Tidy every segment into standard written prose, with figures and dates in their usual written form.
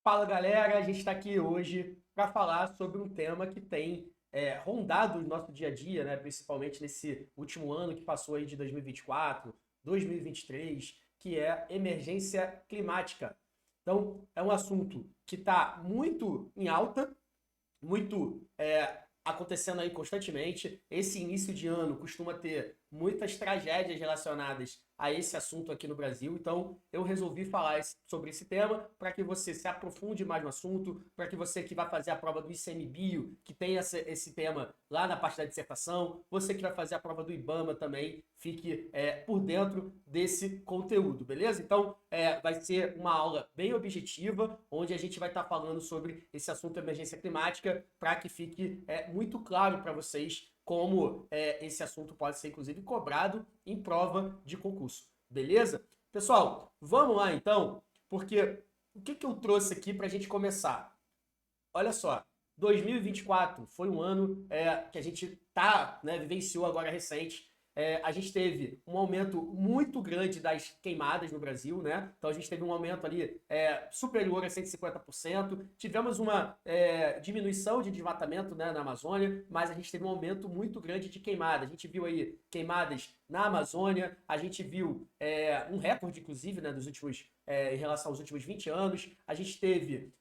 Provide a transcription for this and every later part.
Fala galera, a gente está aqui hoje para falar sobre um tema que tem rondado o nosso dia a dia, né? Principalmente nesse último ano que passou aí de 2024, 2023, que é emergência climática. Então, é um assunto que está muito em alta, muito acontecendo aí constantemente. Esse início de ano costuma ter muitas tragédias relacionadas a esse assunto aqui no Brasil. Então, eu resolvi falar sobre esse tema para que você se aprofunde mais no assunto, para que você que vai fazer a prova do ICMBio, que tem esse tema lá na parte da dissertação, você que vai fazer a prova do IBAMA também, fique por dentro desse conteúdo, beleza? Então, vai ser uma aula bem objetiva, onde a gente vai estar falando sobre esse assunto emergência climática, para que fique muito claro para vocês como esse assunto pode ser, inclusive, cobrado em prova de concurso. Beleza? Pessoal, vamos lá então, porque o que eu trouxe aqui para a gente começar? Olha só, 2024 foi um ano que a gente vivenciou agora recente. A gente teve um aumento muito grande das queimadas no Brasil, né? Então a gente teve um aumento ali superior a 150%. Tivemos uma diminuição de desmatamento, né, na Amazônia, mas a gente teve um aumento muito grande de queimada. A gente viu aí queimadas na Amazônia, a gente viu um recorde, inclusive, né, em relação aos últimos 20 anos. A gente teve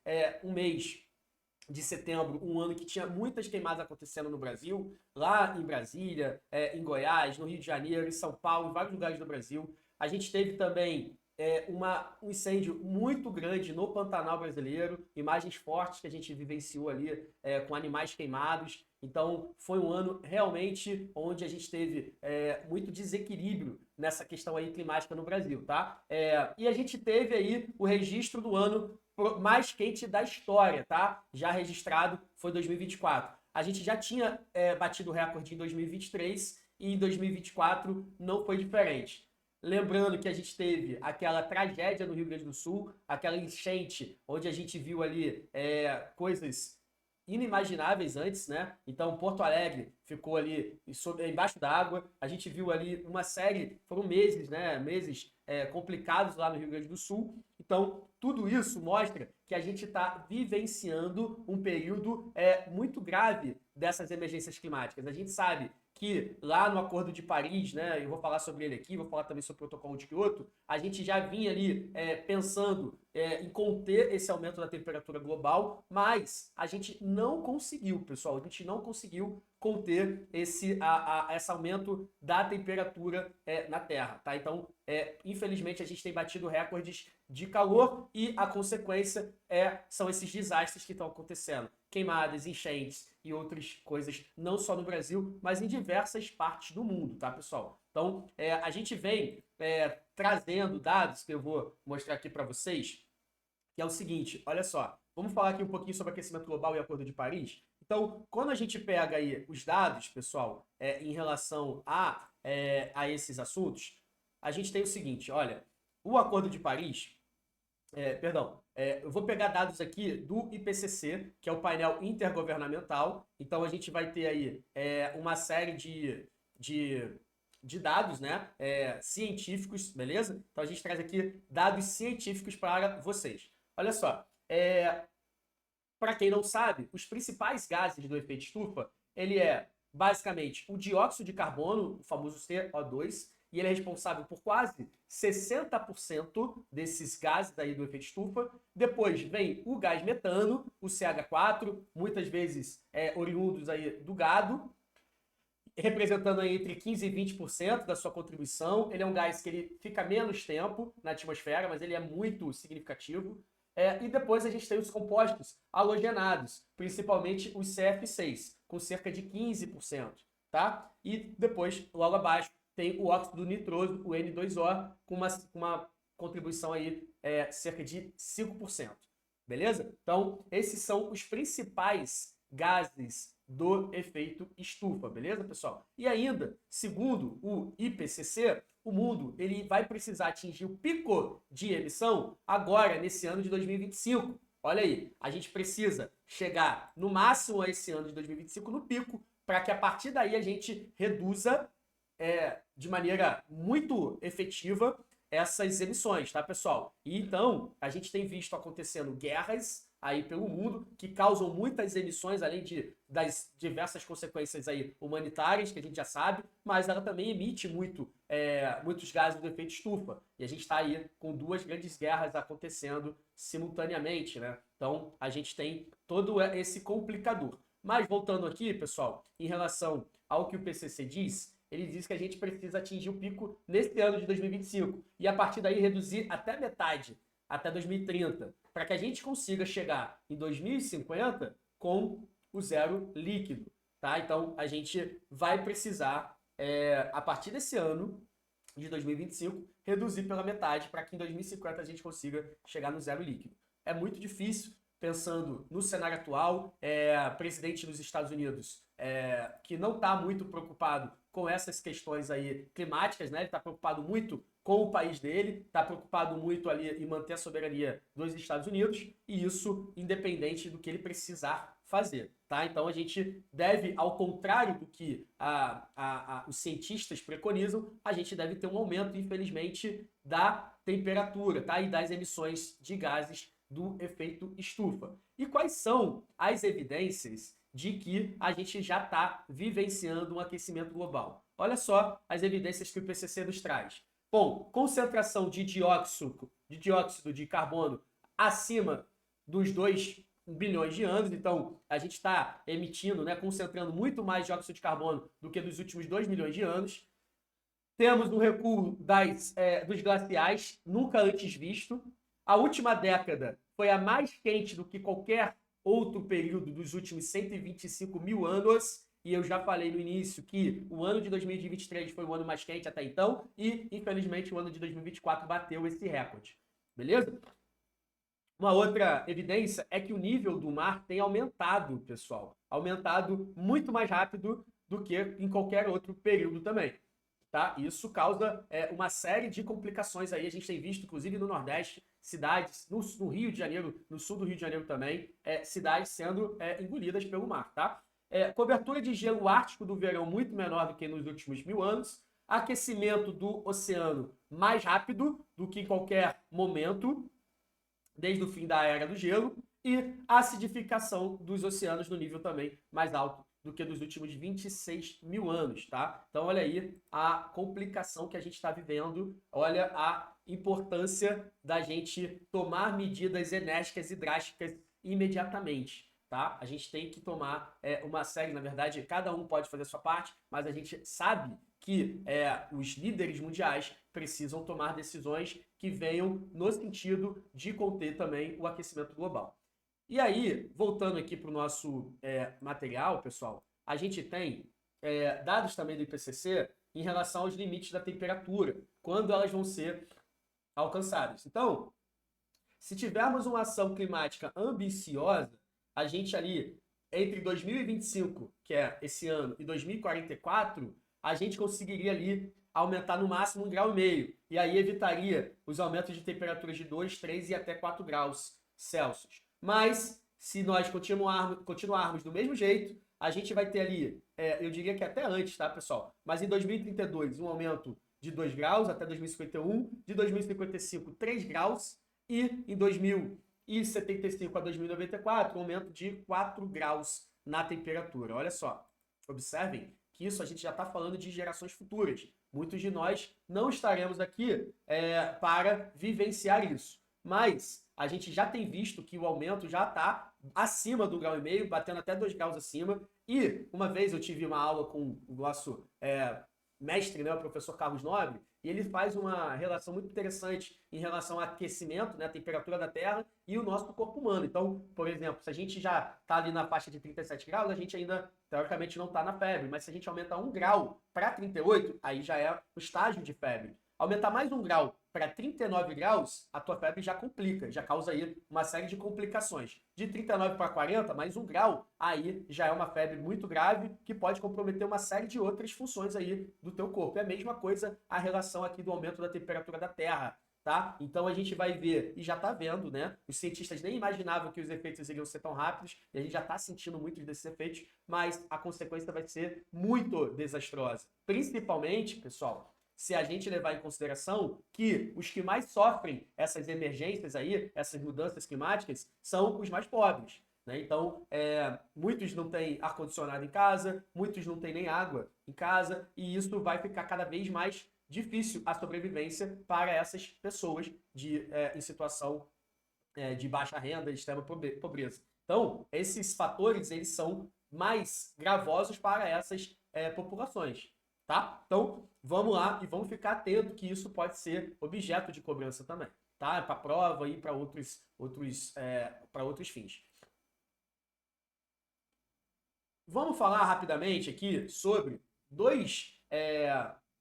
um mês de setembro, um ano que tinha muitas queimadas acontecendo no Brasil, lá em Brasília, em Goiás, no Rio de Janeiro, em São Paulo, em vários lugares do Brasil. A gente teve também um incêndio muito grande no Pantanal brasileiro, imagens fortes que a gente vivenciou ali com animais queimados. Então, foi um ano realmente onde a gente teve muito desequilíbrio nessa questão aí climática no Brasil, tá? E a gente teve aí o registro do ano mais quente da história, tá? Já registrado foi 2024. A gente já tinha batido o recorde em 2023 e em 2024 não foi diferente. Lembrando que a gente teve aquela tragédia no Rio Grande do Sul, aquela enchente, onde a gente viu ali coisas inimagináveis antes, né? Então, Porto Alegre ficou ali embaixo d'água. A gente viu ali uma série, foram meses, né? Meses complicados lá no Rio Grande do Sul. Então, tudo isso mostra que a gente está vivenciando um período muito grave dessas emergências climáticas. A gente sabe que lá no Acordo de Paris, né, eu vou falar sobre ele aqui, vou falar também sobre o Protocolo de Kyoto, a gente já vinha ali pensando em conter esse aumento da temperatura global, mas a gente não conseguiu, pessoal, a gente não conseguiu conter esse aumento da temperatura na Terra, tá? Então, infelizmente, a gente tem batido recordes de calor e a consequência são esses desastres que estão acontecendo. Queimadas, enchentes e outras coisas, não só no Brasil, mas em diversas partes do mundo, tá, pessoal? Então, a gente vem trazendo dados que eu vou mostrar aqui para vocês, que é o seguinte, olha só, vamos falar aqui um pouquinho sobre aquecimento global e Acordo de Paris. Então, quando a gente pega aí os dados, pessoal, em relação a esses assuntos, a gente tem o seguinte, olha, o Acordo de Paris, eu vou pegar dados aqui do IPCC, que é o painel intergovernamental. Então a gente vai ter aí uma série de, de dados, né, científicos, beleza? Então a gente traz aqui dados científicos para vocês. Olha só, para quem não sabe, os principais gases do efeito estufa, ele é basicamente o dióxido de carbono, o famoso CO2, e ele é responsável por quase 60% desses gases daí do efeito estufa. Depois vem o gás metano, o CH4, muitas vezes oriundos aí do gado, representando aí entre 15% e 20% da sua contribuição. Ele é um gás que ele fica menos tempo na atmosfera, mas ele é muito significativo. E depois a gente tem os compostos halogenados, principalmente os CF6, com cerca de 15%. Tá? E depois, logo abaixo, tem o óxido nitroso, o N2O, com uma contribuição aí cerca de 5%. Beleza? Então, esses são os principais gases do efeito estufa, beleza, pessoal? E ainda, segundo o IPCC, o mundo ele vai precisar atingir o pico de emissão agora, nesse ano de 2025. Olha aí, a gente precisa chegar no máximo a esse ano de 2025 no pico, para que a partir daí a gente reduza de maneira muito efetiva essas emissões, tá, pessoal? E então, a gente tem visto acontecendo guerras aí pelo mundo que causam muitas emissões, além das diversas consequências aí humanitárias, que a gente já sabe, mas ela também emite muitos gases do efeito estufa. E a gente está aí com duas grandes guerras acontecendo simultaneamente, né? Então, a gente tem todo esse complicador. Mas voltando aqui, pessoal, em relação ao que o PCC diz, ele diz que a gente precisa atingir o pico nesse ano de 2025 e a partir daí reduzir até metade, até 2030, para que a gente consiga chegar em 2050 com o zero líquido, tá? Então, a gente vai precisar, a partir desse ano de 2025, reduzir pela metade para que em 2050 a gente consiga chegar no zero líquido. É muito difícil, pensando no cenário atual, presidente dos Estados Unidos, que não está muito preocupado com essas questões aí climáticas, né? Ele está preocupado muito com o país dele, está preocupado muito ali em manter a soberania dos Estados Unidos, e isso independente do que ele precisar fazer, tá? Então a gente deve, ao contrário do que os cientistas preconizam, a gente deve ter um aumento, infelizmente, da temperatura, tá? E das emissões de gases do efeito estufa. E quais são as evidências de que a gente já está vivenciando um aquecimento global? Olha só as evidências que o IPCC nos traz. Bom, concentração de dióxido de carbono acima dos 2 bilhões de anos, então a gente está emitindo, né, concentrando muito mais dióxido de carbono do que dos últimos 2 milhões de anos. Temos um recuo dos glaciais, nunca antes visto. A última década foi a mais quente do que qualquer outro período dos últimos 125 mil anos, e eu já falei no início que o ano de 2023 foi o ano mais quente até então, e infelizmente o ano de 2024 bateu esse recorde. Beleza? Uma outra evidência é que o nível do mar tem aumentado, pessoal. Aumentado muito mais rápido do que em qualquer outro período também. Tá? Isso causa uma série de complicações aí. A gente tem visto, inclusive no Nordeste, cidades, no Rio de Janeiro, no sul do Rio de Janeiro também, cidades sendo engolidas pelo mar. Tá? Cobertura de gelo ártico do verão muito menor do que nos últimos 1000 anos. Aquecimento do oceano mais rápido do que em qualquer momento, desde o fim da Era do Gelo. E acidificação dos oceanos no nível também mais alto do que dos últimos 26 mil anos, tá? Então, olha aí a complicação que a gente está vivendo, olha a importância da gente tomar medidas enérgicas e drásticas imediatamente, tá? A gente tem que tomar uma série, na verdade, cada um pode fazer a sua parte, mas a gente sabe que os líderes mundiais precisam tomar decisões que venham no sentido de conter também o aquecimento global. E aí, voltando aqui para o nosso material, pessoal, a gente tem dados também do IPCC em relação aos limites da temperatura, quando elas vão ser alcançadas. Então, se tivermos uma ação climática ambiciosa, a gente ali, entre 2025, que é esse ano, e 2044, a gente conseguiria ali aumentar no máximo 1,5 grau, e aí evitaria os aumentos de temperaturas de 2, 3 e até 4 graus Celsius. Mas, se nós continuarmos do mesmo jeito, a gente vai ter ali, eu diria que até antes, tá, pessoal? Mas em 2032, um aumento de 2 graus até 2051, de 2055, 3 graus, e em 2075 a 2094, um aumento de 4 graus na temperatura. Olha só, observem que isso a gente já está falando de gerações futuras. Muitos de nós não estaremos aqui para vivenciar isso. Mas a gente já tem visto que o aumento já está acima do 1,5 grau, batendo até 2 graus acima. E uma vez eu tive uma aula com o nosso mestre, né, o professor Carlos Nobre, e ele faz uma relação muito interessante em relação ao aquecimento, né, a temperatura da Terra e o nosso corpo humano. Então, por exemplo, se a gente já está ali na faixa de 37 graus, a gente ainda, teoricamente, não está na febre. Mas se a gente aumentar 1 grau para 38, aí já é o estágio de febre. Aumentar mais 1 grau para 39 graus, a tua febre já complica, já causa aí uma série de complicações. De 39 para 40, mais 1 grau, aí já é uma febre muito grave que pode comprometer uma série de outras funções aí do teu corpo. É a mesma coisa a relação aqui do aumento da temperatura da Terra, tá? Então a gente vai ver, e já tá vendo, né? Os cientistas nem imaginavam que os efeitos iriam ser tão rápidos, e a gente já tá sentindo muitos desses efeitos, mas a consequência vai ser muito desastrosa. Principalmente, pessoal, se a gente levar em consideração que os que mais sofrem essas emergências aí, essas mudanças climáticas, são os mais pobres. Né? Então, muitos não têm ar-condicionado em casa, muitos não têm nem água em casa, e isso vai ficar cada vez mais difícil a sobrevivência para essas pessoas em situação de baixa renda, extrema pobreza. Então, esses fatores eles são mais gravosos para essas populações. Tá? Então, vamos lá e vamos ficar atento que isso pode ser objeto de cobrança também. Tá? Para prova e para outros fins. Vamos falar rapidamente aqui sobre dois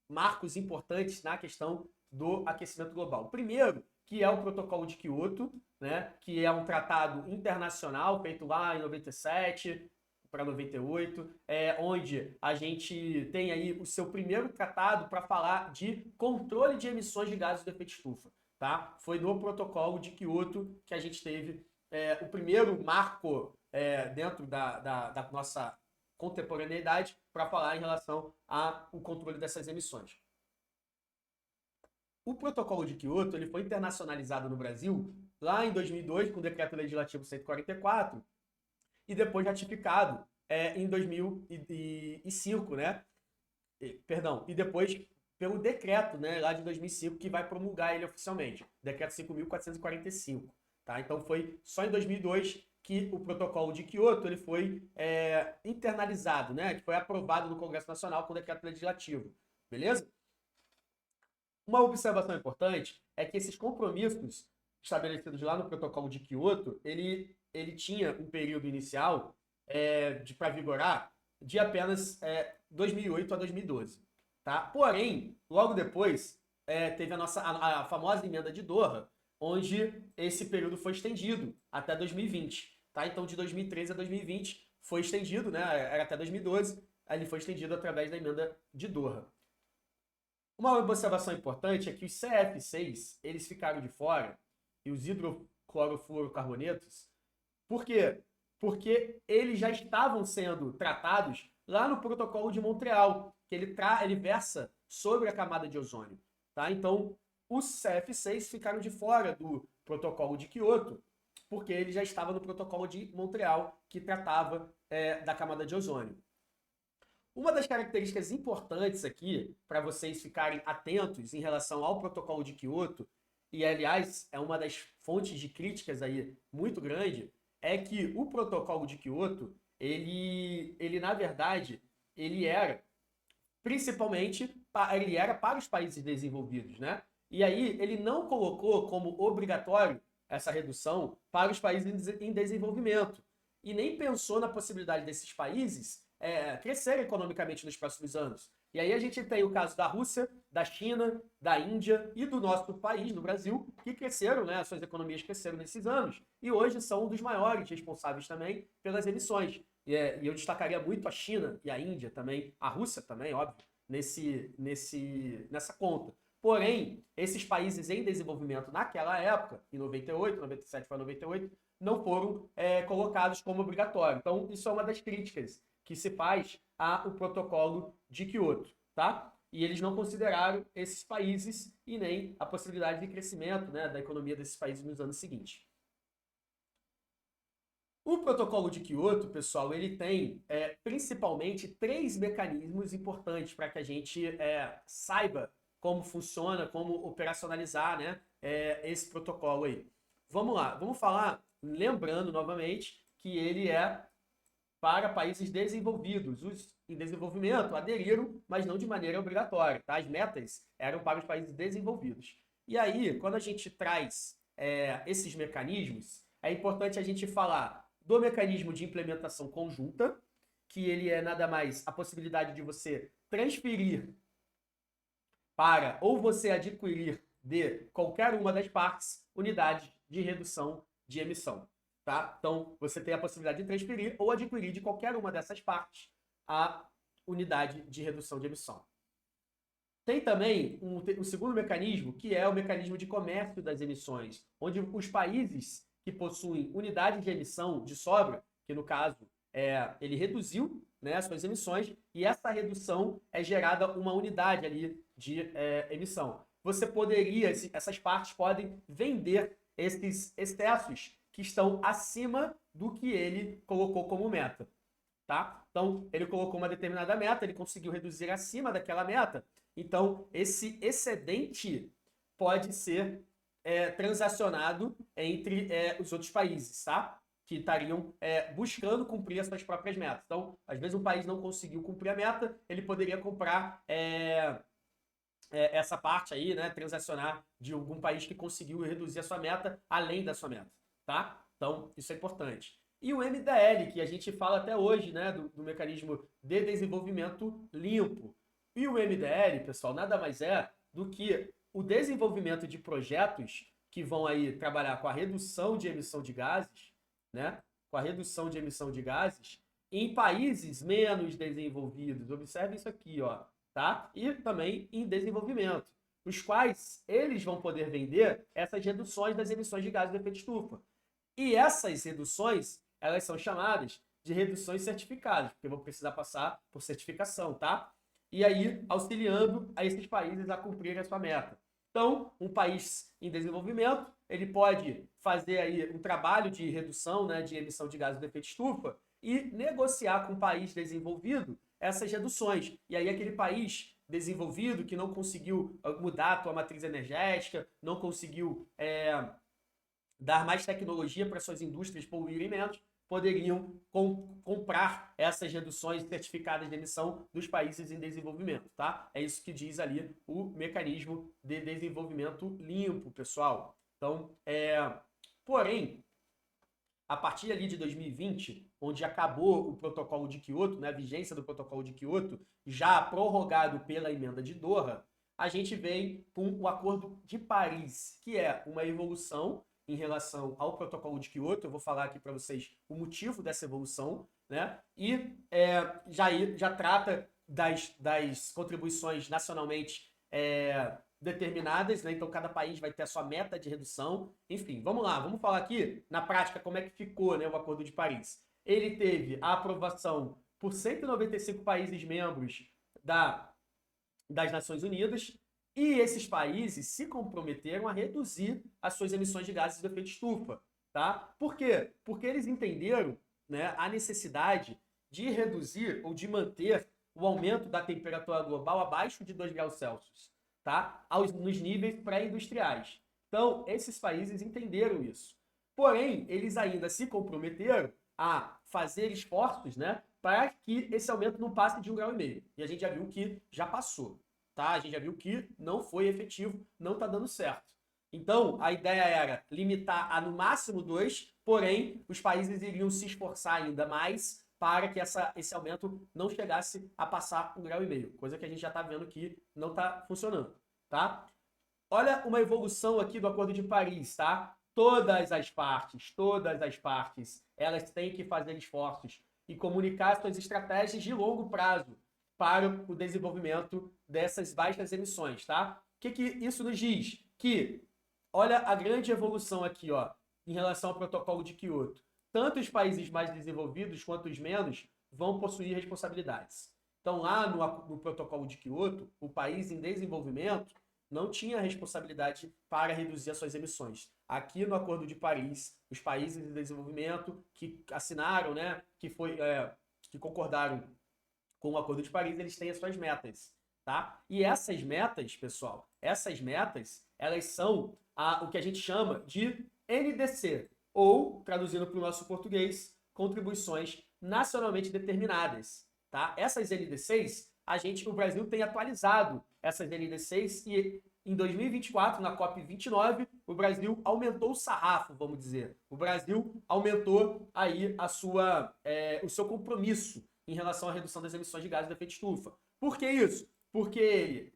marcos importantes na questão do aquecimento global. O primeiro, que é o Protocolo de Kyoto, né, que é um tratado internacional feito lá em 97 para 98, onde a gente tem aí o seu primeiro tratado para falar de controle de emissões de gases do efeito estufa. Tá? Foi no Protocolo de Kyoto que a gente teve o primeiro marco dentro da nossa contemporaneidade para falar em relação ao controle dessas emissões. O Protocolo de Kyoto ele foi internacionalizado no Brasil lá em 2002 com o Decreto Legislativo 144 e depois ratificado em 2005, né? E depois pelo decreto, né, lá de 2005 que vai promulgar ele oficialmente, Decreto 5.445. Tá? Então foi só em 2002 que o Protocolo de Kyoto ele foi internalizado, né? Que foi aprovado no Congresso Nacional com o Decreto Legislativo. Beleza? Uma observação importante é que esses compromissos estabelecidos lá no Protocolo de Kyoto, ele tinha um período inicial para vigorar de apenas 2008 a 2012. Tá? Porém, logo depois, teve a famosa emenda de Doha, onde esse período foi estendido até 2020. Tá? Então, de 2013 a 2020 foi estendido, né? Era até 2012, aí ele foi estendido através da emenda de Doha. Uma observação importante é que os CF6 eles ficaram de fora, e os hidroclorofluorocarbonetos. Por quê? Porque eles já estavam sendo tratados lá no Protocolo de Montreal, que ele versa sobre a camada de ozônio. Tá? Então, os CF6 ficaram de fora do Protocolo de Kyoto, porque ele já estava no Protocolo de Montreal, que tratava da camada de ozônio. Uma das características importantes aqui, para vocês ficarem atentos em relação ao Protocolo de Kyoto, e aliás é uma das fontes de críticas aí muito grande, é que o Protocolo de Kyoto, ele na verdade, ele era principalmente ele era para os países desenvolvidos, né? E aí ele não colocou como obrigatório essa redução para os países em desenvolvimento e nem pensou na possibilidade desses países crescerem economicamente nos próximos anos. E aí a gente tem o caso da Rússia, da China, da Índia e do nosso país, do Brasil, que cresceram, né? As suas economias cresceram nesses anos e hoje são um dos maiores responsáveis também pelas emissões. E eu destacaria muito a China e a Índia também, a Rússia também, óbvio, nessa conta. Porém, esses países em desenvolvimento naquela época, em 98, 97 para 98, não foram colocados como obrigatório. Então, isso é uma das críticas que se faz ao Protocolo de Kyoto, tá? E eles não consideraram esses países e nem a possibilidade de crescimento, né, da economia desses países nos anos seguintes. O Protocolo de Kyoto, pessoal, ele tem principalmente 3 mecanismos importantes para que a gente saiba como funciona, como operacionalizar, né, esse protocolo aí. Vamos lá, vamos falar, lembrando novamente que ele é para países desenvolvidos. Os em desenvolvimento aderiram, mas não de maneira obrigatória. Tá? As metas eram para os países desenvolvidos. E aí, quando a gente traz esses mecanismos, é importante a gente falar do mecanismo de implementação conjunta, que ele é nada mais a possibilidade de você transferir para ou você adquirir de qualquer uma das partes unidades de redução de emissão. Tá? Então, você tem a possibilidade de transferir ou adquirir de qualquer uma dessas partes a unidade de redução de emissão. Tem também um segundo mecanismo, que é o mecanismo de comércio das emissões, onde os países que possuem unidade de emissão de sobra, que no caso ele reduziu, né, as suas emissões, e essa redução é gerada uma unidade ali de emissão. Você poderia, essas partes podem vender esses excessos que estão acima do que ele colocou como meta, tá? Então, ele colocou uma determinada meta, ele conseguiu reduzir acima daquela meta, então esse excedente pode ser transacionado entre os outros países, tá? Que estariam buscando cumprir as suas próprias metas. Então, às vezes um país não conseguiu cumprir a meta, ele poderia comprar essa parte aí, né, transacionar de algum país que conseguiu reduzir a sua meta além da sua meta, tá? Então, isso é importante. E o MDL, que a gente fala até hoje, né, do mecanismo de desenvolvimento limpo. E o MDL, pessoal, nada mais é do que o desenvolvimento de projetos que vão aí trabalhar com a redução de emissão de gases, né, com a redução de emissão de gases em países menos desenvolvidos. Observe isso aqui, ó, tá? E também em desenvolvimento, os quais eles vão poder vender essas reduções das emissões de gases de efeito estufa. E essas reduções, elas são chamadas de reduções certificadas, porque vão precisar passar por certificação, tá? E aí, auxiliando a esses países a cumprir a sua meta. Então, um país em desenvolvimento, ele pode fazer aí um trabalho de redução, né, de emissão de gases de efeito estufa e negociar com o país desenvolvido essas reduções. E aí aquele país desenvolvido que não conseguiu mudar a sua matriz energética, não conseguiu dar mais tecnologia para suas indústrias poluírem menos, poderiam comprar essas reduções certificadas de emissão dos países em desenvolvimento, tá? É isso que diz ali o mecanismo de desenvolvimento limpo, pessoal. Então, porém, a partir ali de 2020, onde acabou o protocolo de Kyoto, né, a vigência do protocolo de Kyoto, já prorrogado pela emenda de Doha, a gente vem com o Acordo de Paris, que é uma evolução em relação ao protocolo de Kyoto. Eu vou falar aqui para vocês o motivo dessa evolução, né? E já trata das contribuições nacionalmente determinadas, né? Então cada país vai ter a sua meta de redução. Enfim, vamos lá, vamos falar aqui na prática como é que ficou, né, o Acordo de Paris. Ele teve a aprovação por 195 países membros das Nações Unidas, e esses países se comprometeram a reduzir as suas emissões de gases de efeito estufa, tá? Por quê? Porque eles entenderam, né, a necessidade de reduzir ou de manter o aumento da temperatura global abaixo de 2 graus Celsius, tá? Nos níveis pré-industriais. Então, esses países entenderam isso. Porém, eles ainda se comprometeram a fazer esforços, né, para que esse aumento não passe de 1,5 grau. E a gente já viu que já passou. Tá? A gente já viu que não foi efetivo, não está dando certo. Então, a ideia era limitar a no máximo 2, porém, os países iriam se esforçar ainda mais para que esse aumento não chegasse a passar 1,5 grau, coisa que a gente já está vendo que não está funcionando. Tá? Olha uma evolução aqui do Acordo de Paris, tá? Todas as partes, elas têm que fazer esforços e comunicar suas estratégias de longo prazo para o desenvolvimento dessas baixas emissões, tá? O que isso nos diz? Que, olha a grande evolução aqui, ó, em relação ao protocolo de Kyoto. Tanto os países mais desenvolvidos quanto os menos vão possuir responsabilidades. Então, lá no protocolo de Kyoto, o país em desenvolvimento não tinha responsabilidade para reduzir as suas emissões. Aqui no Acordo de Paris, os países em desenvolvimento que assinaram, né, que concordaram com o Acordo de Paris, eles têm as suas metas, tá? E essas metas, pessoal, elas são o que a gente chama de NDC, ou, traduzindo para o nosso português, contribuições nacionalmente determinadas, tá? Essas NDCs, o Brasil tem atualizado essas NDCs e em 2024, na COP29, o Brasil aumentou o sarrafo, vamos dizer. O Brasil aumentou aí o seu compromisso em relação à redução das emissões de gases de efeito estufa. Por que isso? Porque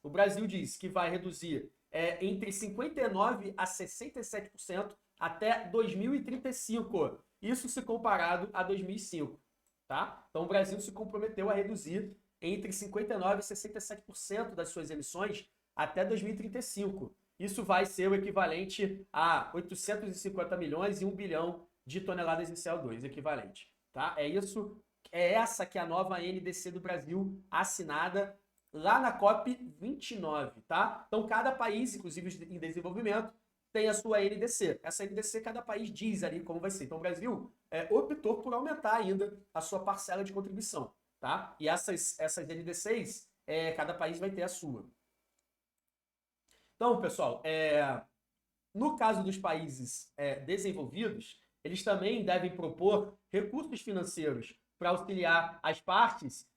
o Brasil diz que vai reduzir entre 59% a 67% até 2035. Isso se comparado a 2005. Tá? Então o Brasil se comprometeu a reduzir entre 59% e 67% das suas emissões até 2035. Isso vai ser o equivalente a 850 milhões e 1 bilhão de toneladas de CO2 equivalente. Tá? É essa que é a nova NDC do Brasil assinada lá na COP29, tá? Então, cada país, inclusive em desenvolvimento, tem a sua NDC. Essa NDC, cada país diz ali como vai ser. Então, o Brasil optou por aumentar ainda a sua parcela de contribuição, tá? E essas NDCs, cada país vai ter a sua. Então, pessoal, no caso dos países desenvolvidos, eles também devem propor recursos financeiros para auxiliar as partes,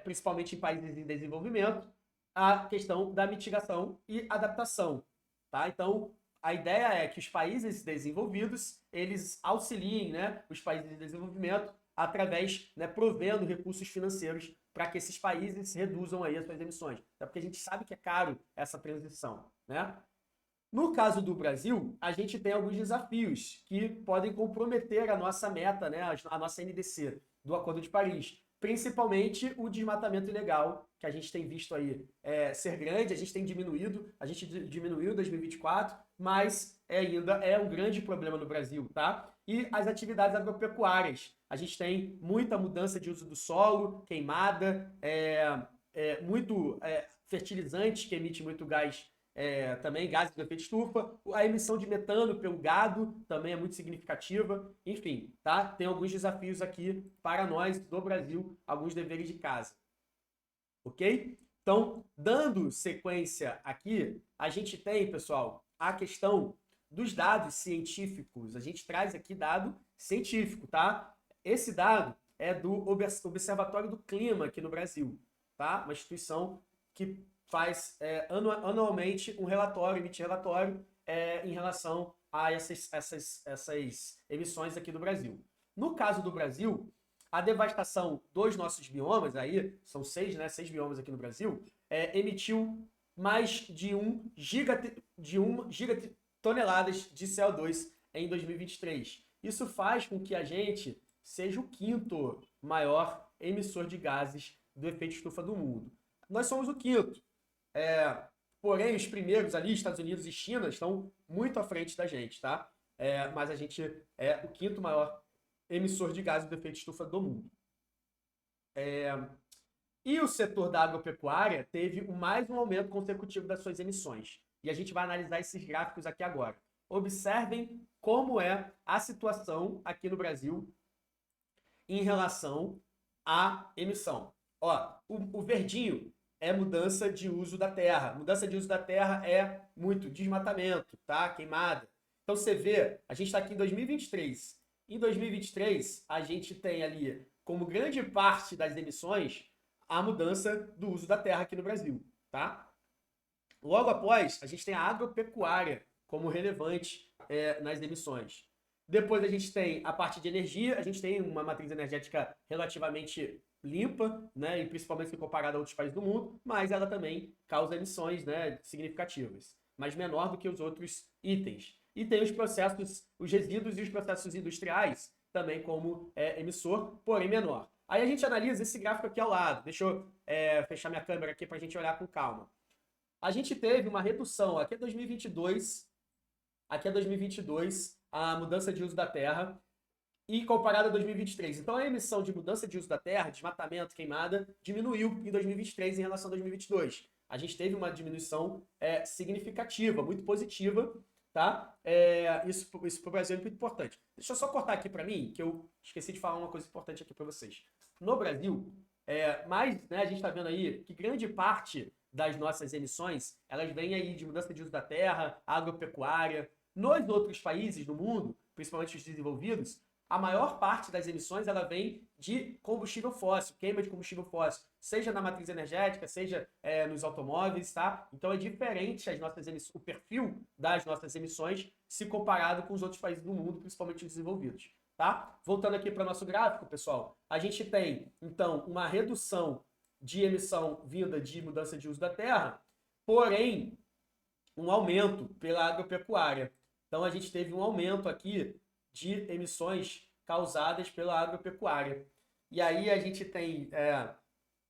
principalmente em países em desenvolvimento, a questão da mitigação e adaptação. Tá? Então, a ideia é que os países desenvolvidos, eles auxiliem, né, os países em desenvolvimento através, né, provendo recursos financeiros para que esses países reduzam aí as suas emissões. Até porque a gente sabe que é caro essa transição, né? No caso do Brasil, a gente tem alguns desafios que podem comprometer a nossa meta, né, a nossa NDC do Acordo de Paris. Principalmente o desmatamento ilegal, que a gente tem visto aí ser grande, a gente tem diminuído, a gente diminuiu em 2024, mas ainda é um grande problema no Brasil, tá? E as atividades agropecuárias. A gente tem muita mudança de uso do solo, queimada, muito fertilizante que emite muito gás, também gases do efeito estufa, a emissão de metano pelo gado também é muito significativa, enfim, tá? Tem alguns desafios aqui para nós do Brasil, alguns deveres de casa, ok? Então, dando sequência aqui, a gente tem, pessoal, a questão dos dados científicos. A gente traz aqui dado científico, tá? Esse dado é do Observatório do Clima aqui no Brasil, tá? Uma instituição que faz anualmente um relatório, emite relatório em relação a essas emissões aqui do Brasil. No caso do Brasil, a devastação dos nossos biomas, aí são 6, né, 6 biomas aqui no Brasil, emitiu mais de 1 gigatoneladas de CO2 em 2023. Isso faz com que a gente seja o 5º maior emissor de gases do efeito estufa do mundo. Nós somos o 5º. Porém, os primeiros ali, Estados Unidos e China, estão muito à frente da gente, tá? Mas a gente é o 5º maior emissor de gases do efeito estufa do mundo. E o setor da agropecuária teve mais um aumento consecutivo das suas emissões. E a gente vai analisar esses gráficos aqui agora. Observem como é a situação aqui no Brasil em relação à emissão. Ó, o verdinho é mudança de uso da terra. Mudança de uso da terra é muito desmatamento, tá? Queimada. Então você vê, a gente está aqui em 2023. Em 2023, a gente tem ali, como grande parte das emissões, a mudança do uso da terra aqui no Brasil, tá? Logo após, a gente tem a agropecuária como relevante nas emissões. Depois a gente tem a parte de energia, a gente tem uma matriz energética relativamente limpa, né, e principalmente se comparada a outros países do mundo, mas ela também causa emissões, né, significativas, mas menor do que os outros itens. E tem os processos, os resíduos e os processos industriais também como emissor, porém menor. Aí a gente analisa esse gráfico aqui ao lado. Deixa eu fechar minha câmera aqui para a gente olhar com calma. A gente teve uma redução, aqui é 2022, a mudança de uso da terra, e comparado a 2023. Então, a emissão de mudança de uso da terra, desmatamento, queimada, diminuiu em 2023 em relação a 2022. A gente teve uma diminuição significativa, muito positiva, tá? Isso para o Brasil é muito importante. Deixa eu só cortar aqui para mim, que eu esqueci de falar uma coisa importante aqui para vocês. No Brasil, né, a gente está vendo aí que grande parte das nossas emissões, elas vêm aí de mudança de uso da terra, agropecuária. Nos outros países do mundo, principalmente os desenvolvidos, a maior parte das emissões ela vem de combustível fóssil, queima de combustível fóssil, seja na matriz energética, seja nos automóveis, tá? Então é diferente o perfil das nossas emissões se comparado com os outros países do mundo, principalmente os desenvolvidos, tá? Voltando aqui para o nosso gráfico, pessoal, a gente tem, então, uma redução de emissão vinda de mudança de uso da terra, porém, um aumento pela agropecuária. Então, a gente teve um aumento aqui de emissões causadas pela agropecuária. E aí a gente tem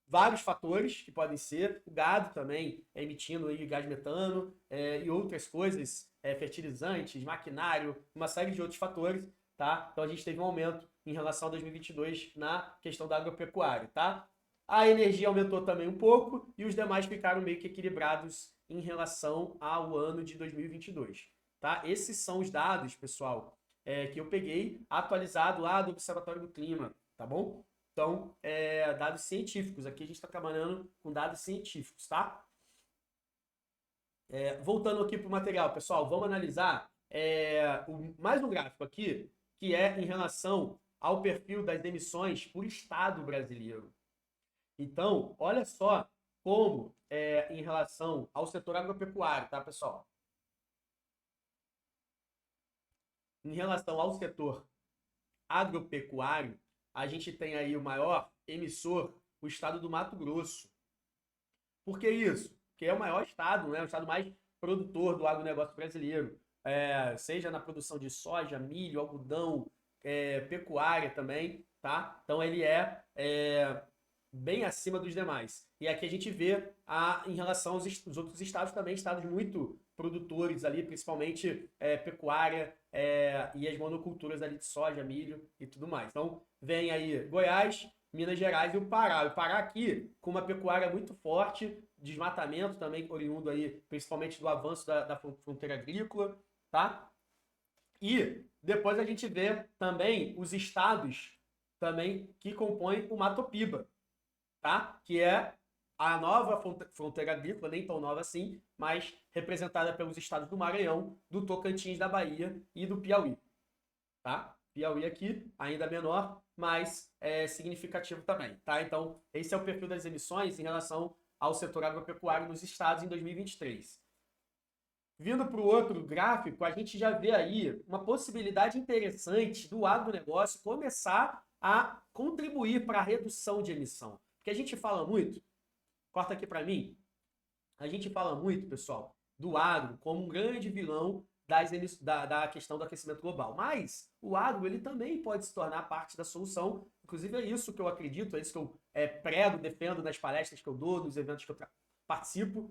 vários fatores que podem ser, o gado também emitindo aí gás metano e outras coisas, fertilizantes, maquinário, uma série de outros fatores, tá? Então a gente teve um aumento em relação a 2022 na questão da agropecuária, tá? A energia aumentou também um pouco e os demais ficaram meio que equilibrados em relação ao ano de 2022, tá? Esses são os dados, pessoal, que eu peguei atualizado lá do Observatório do Clima, tá bom? Então, dados científicos. Aqui a gente está trabalhando com dados científicos, tá? Voltando aqui para o material, pessoal, vamos analisar mais um gráfico aqui, que é em relação ao perfil das emissões por estado brasileiro. Então, olha só como em relação ao setor agropecuário, tá, pessoal? Em relação ao setor agropecuário, a gente tem aí o maior emissor, o estado do Mato Grosso. Por que isso? Porque é o maior estado, né? O estado mais produtor do agronegócio brasileiro, seja na produção de soja, milho, algodão, pecuária também, tá? Então ele é bem acima dos demais. E aqui a gente vê em relação aos outros estados também, estados muito produtores ali, principalmente pecuária e as monoculturas ali de soja, milho e tudo mais. Então vem aí Goiás, Minas Gerais e o Pará. O Pará aqui com uma pecuária muito forte, desmatamento também oriundo aí, principalmente do avanço da fronteira agrícola, tá? E depois a gente vê também os estados também que compõem o Mato Piba, tá? Que é a nova fronteira agrícola, nem tão nova assim, mas representada pelos estados do Maranhão, do Tocantins, da Bahia e do Piauí, tá? Piauí aqui, ainda menor, mas significativo também, tá? Então, esse é o perfil das emissões em relação ao setor agropecuário nos estados em 2023. Vindo para o outro gráfico, a gente já vê aí uma possibilidade interessante do agronegócio começar a contribuir para a redução de emissão. Porque a gente fala muito, corta aqui para mim, a gente fala muito, pessoal, do agro como um grande vilão da questão do aquecimento global. Mas o agro ele também pode se tornar parte da solução. Inclusive é isso que eu acredito, é isso que eu prego, defendo nas palestras que eu dou, nos eventos que eu participo,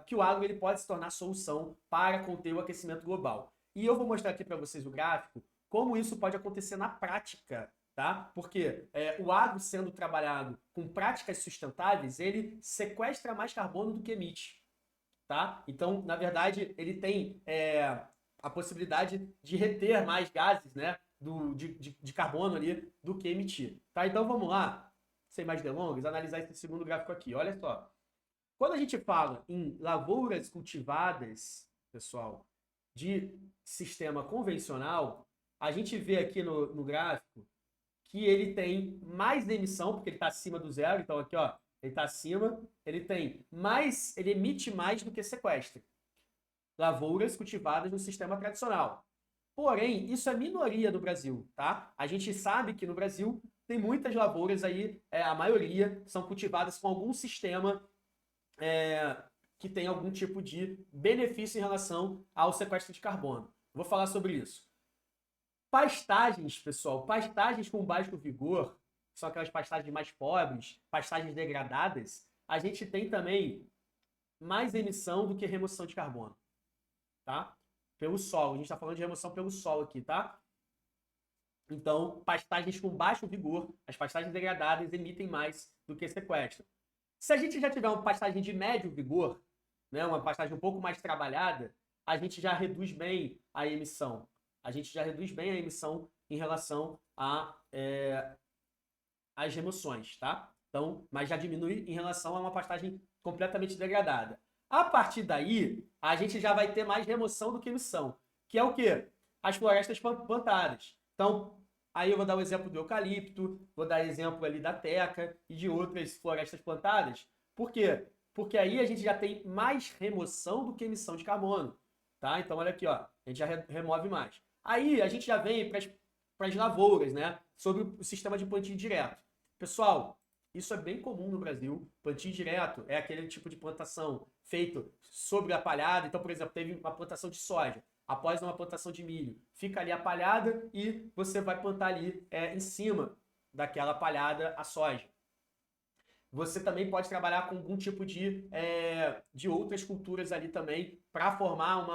que o agro ele pode se tornar solução para conter o aquecimento global. E eu vou mostrar aqui para vocês o gráfico, como isso pode acontecer na prática, tá? Porque o agro sendo trabalhado com práticas sustentáveis, ele sequestra mais carbono do que emite, tá? Então, na verdade, ele tem a possibilidade de reter mais gases, né, de carbono ali do que emitir, tá? Então, vamos lá, sem mais delongas, analisar esse segundo gráfico aqui. Olha só. Quando a gente fala em lavouras cultivadas, pessoal, de sistema convencional, a gente vê aqui no gráfico que ele tem mais emissão, porque ele está acima do zero, então aqui ó, ele está acima, ele tem mais, ele emite mais do que sequestra. Lavouras cultivadas no sistema tradicional. Porém, isso é minoria do Brasil, tá? A gente sabe que no Brasil tem muitas lavouras aí, a maioria são cultivadas com algum sistema que tem algum tipo de benefício em relação ao sequestro de carbono. Vou falar sobre isso. Pastagens, pessoal, pastagens com baixo vigor, que são aquelas pastagens mais pobres, pastagens degradadas, a gente tem também mais emissão do que remoção de carbono, tá? Pelo solo, a gente está falando de remoção pelo solo aqui, tá? Então, pastagens com baixo vigor, as pastagens degradadas emitem mais do que sequestram. Se a gente já tiver uma pastagem de médio vigor, né, uma pastagem um pouco mais trabalhada, a gente já reduz bem a emissão. A gente já reduz bem a emissão em relação às remoções, tá? Então, mas já diminui em relação a uma pastagem completamente degradada. A partir daí, a gente já vai ter mais remoção do que emissão, que é o quê? As florestas plantadas. Então, aí eu vou dar o exemplo do eucalipto, vou dar exemplo ali da teca e de outras florestas plantadas. Por quê? Porque aí a gente já tem mais remoção do que emissão de carbono, tá? Então, olha aqui, ó, a gente já remove mais. Aí a gente já vem para as lavouras, né? Sobre o sistema de plantio direto. Pessoal, isso é bem comum no Brasil. Plantio direto é aquele tipo de plantação feito sobre a palhada. Então, por exemplo, teve uma plantação de soja. Após uma plantação de milho, fica ali a palhada e você vai plantar ali em cima daquela palhada a soja. Você também pode trabalhar com algum tipo de outras culturas ali também para formar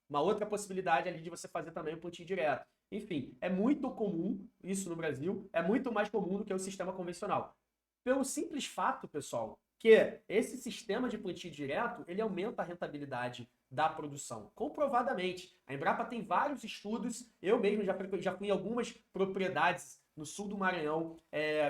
Uma outra possibilidade ali de você fazer também o plantio direto. Enfim, é muito comum isso no Brasil, é muito mais comum do que o sistema convencional. Pelo simples fato, pessoal, que esse sistema de plantio direto, ele aumenta a rentabilidade da produção, comprovadamente. A Embrapa tem vários estudos, eu mesmo já fui em algumas propriedades no sul do Maranhão,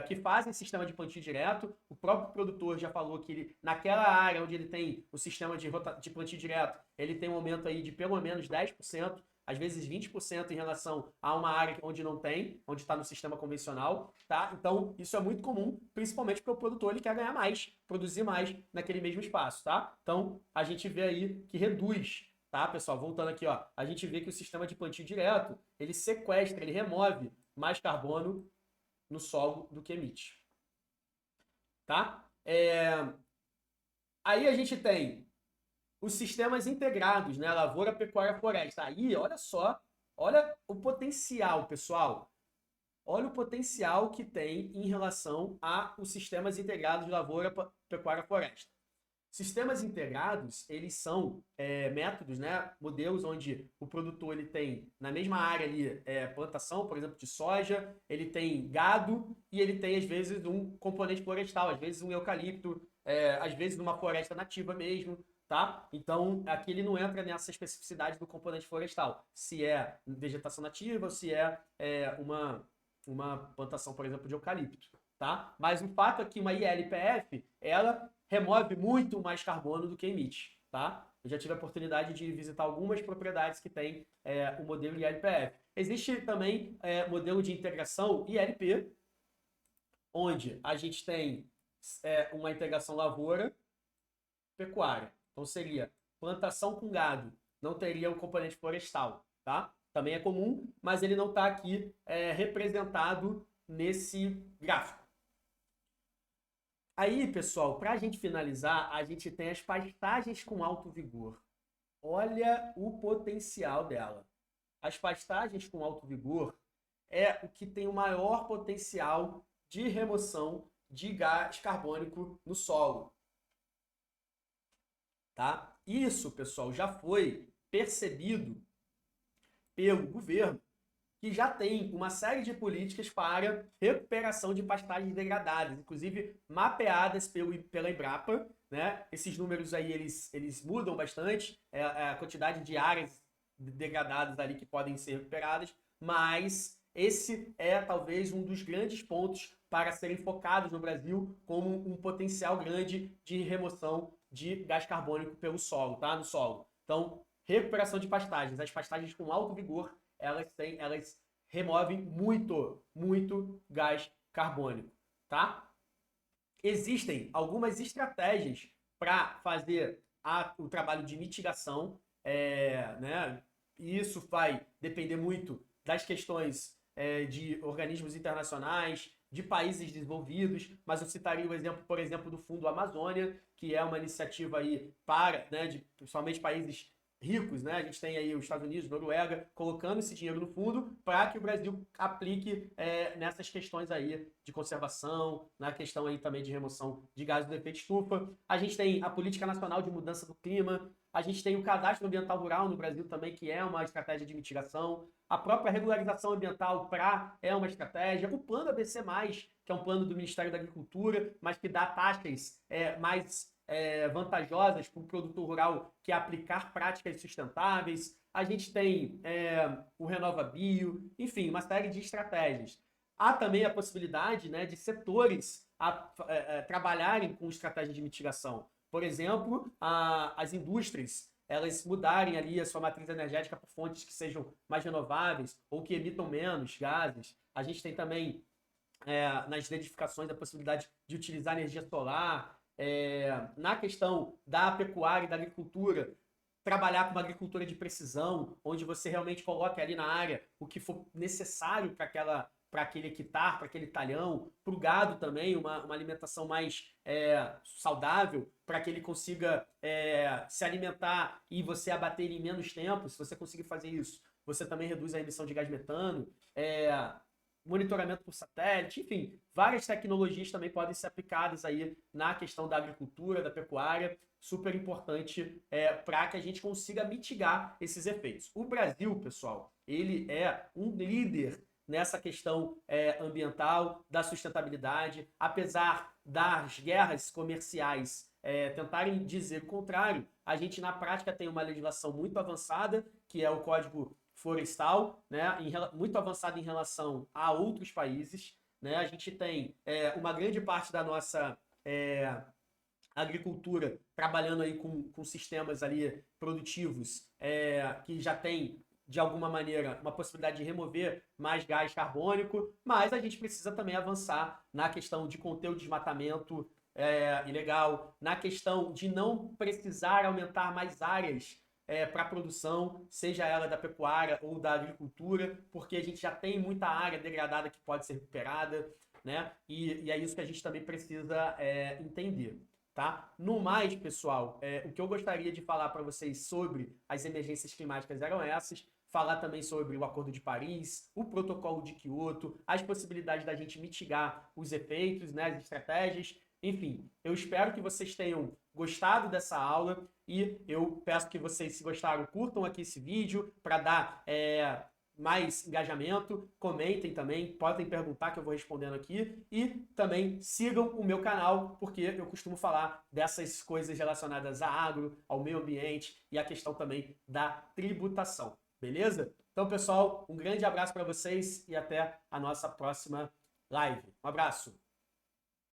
que fazem sistema de plantio direto. O próprio produtor já falou que ele, naquela área onde ele tem o sistema de plantio direto, ele tem um aumento aí de pelo menos 10%, às vezes 20% em relação a uma área onde não tem, onde está no sistema convencional, tá? Então, isso é muito comum, principalmente porque o produtor ele quer ganhar mais, produzir mais naquele mesmo espaço, tá? Então, a gente vê aí que reduz, tá, pessoal? Voltando aqui, ó, a gente vê que o sistema de plantio direto, ele sequestra, ele remove mais carbono no solo do que emite, tá? Aí a gente tem os sistemas integrados, né? Lavoura, pecuária, floresta. Aí, olha só, olha o potencial, pessoal. Olha o potencial que tem em relação aos sistemas integrados de lavoura, pecuária, floresta. Sistemas integrados, eles são métodos, né, modelos onde o produtor ele tem na mesma área ali plantação, por exemplo, de soja, ele tem gado e ele tem às vezes um componente florestal, às vezes um eucalipto, às vezes numa floresta nativa mesmo, tá? Então aqui ele não entra nessa especificidade do componente florestal, se é vegetação nativa ou se uma plantação, por exemplo, de eucalipto, tá? Mas o fato é que uma ILPF, ela remove muito mais carbono do que emite, tá? Eu já tive a oportunidade de visitar algumas propriedades que têm o modelo ILPF. Existe também modelo de integração ILP, onde a gente tem uma integração lavoura-pecuária. Então seria plantação com gado, não teria o componente florestal, tá? Também é comum, mas ele não está aqui representado nesse gráfico. Aí, pessoal, para a gente finalizar, a gente tem as pastagens com alto vigor. Olha o potencial dela. As pastagens com alto vigor é o que tem o maior potencial de remoção de gás carbônico no solo. Tá? Isso, pessoal, já foi percebido pelo governo, que já tem uma série de políticas para recuperação de pastagens degradadas, inclusive mapeadas pela Embrapa, né? Esses números aí, eles mudam bastante, a quantidade de áreas degradadas ali que podem ser recuperadas, mas esse é talvez um dos grandes pontos para serem focados no Brasil como um potencial grande de remoção de gás carbônico pelo solo, tá? No solo. Então, recuperação de pastagens. As pastagens com alto vigor, elas removem muito gás carbônico, tá? Existem algumas estratégias para fazer o trabalho de mitigação, né? E isso vai depender muito das questões de organismos internacionais, de países desenvolvidos, mas eu citaria o exemplo, por exemplo, do Fundo Amazônia, que é uma iniciativa aí para, né, de principalmente países ricos, né? A gente tem aí os Estados Unidos, Noruega, colocando esse dinheiro no fundo para que o Brasil aplique nessas questões aí de conservação, na questão aí também de remoção de gases do efeito estufa. A gente tem a Política Nacional de Mudança do Clima, a gente tem o Cadastro Ambiental Rural no Brasil também, que é uma estratégia de mitigação. A própria regularização ambiental é uma estratégia. O Plano ABC+, que é um plano do Ministério da Agricultura, mas que dá taxas mais vantajosas para o produtor rural, que é aplicar práticas sustentáveis. A gente tem o Renova Bio, enfim, uma série de estratégias. Há também a possibilidade, né, de setores trabalharem com estratégias de mitigação. Por exemplo, as indústrias, elas mudarem ali a sua matriz energética por fontes que sejam mais renováveis ou que emitam menos gases. A gente tem também, nas edificações, a possibilidade de utilizar energia solar. Na questão da pecuária e da agricultura, trabalhar com uma agricultura de precisão, onde você realmente coloque ali na área o que for necessário para aquele hectare, para aquele talhão, para o gado também, uma alimentação mais saudável, para que ele consiga se alimentar e você abater ele em menos tempo. Se você conseguir fazer isso, você também reduz a emissão de gás metano. monitoramento por satélite, enfim, várias tecnologias também podem ser aplicadas aí na questão da agricultura, da pecuária, super importante para que a gente consiga mitigar esses efeitos. O Brasil, pessoal, ele é um líder nessa questão ambiental, da sustentabilidade, apesar das guerras comerciais tentarem dizer o contrário, a gente na prática tem uma legislação muito avançada, que é o Código Florestal, né, muito avançado em relação a outros países, né? A gente tem uma grande parte da nossa agricultura trabalhando aí com sistemas ali produtivos que já tem de alguma maneira uma possibilidade de remover mais gás carbônico, mas a gente precisa também avançar na questão de conter o desmatamento ilegal, na questão de não precisar aumentar mais áreas para a produção, seja ela da pecuária ou da agricultura, porque a gente já tem muita área degradada que pode ser recuperada, né? E é isso que a gente também precisa entender. Tá? No mais, pessoal, o que eu gostaria de falar para vocês sobre as emergências climáticas eram essas, falar também sobre o Acordo de Paris, o Protocolo de Quioto, as possibilidades da gente mitigar os efeitos, né, as estratégias. Enfim, eu espero que vocês tenham gostado dessa aula e eu peço que vocês, se gostaram, curtam aqui esse vídeo para dar mais engajamento, comentem também, podem perguntar que eu vou respondendo aqui e também sigam o meu canal, porque eu costumo falar dessas coisas relacionadas a agro, ao meio ambiente e a questão também da tributação, beleza? Então, pessoal, um grande abraço para vocês e até a nossa próxima live. Um abraço!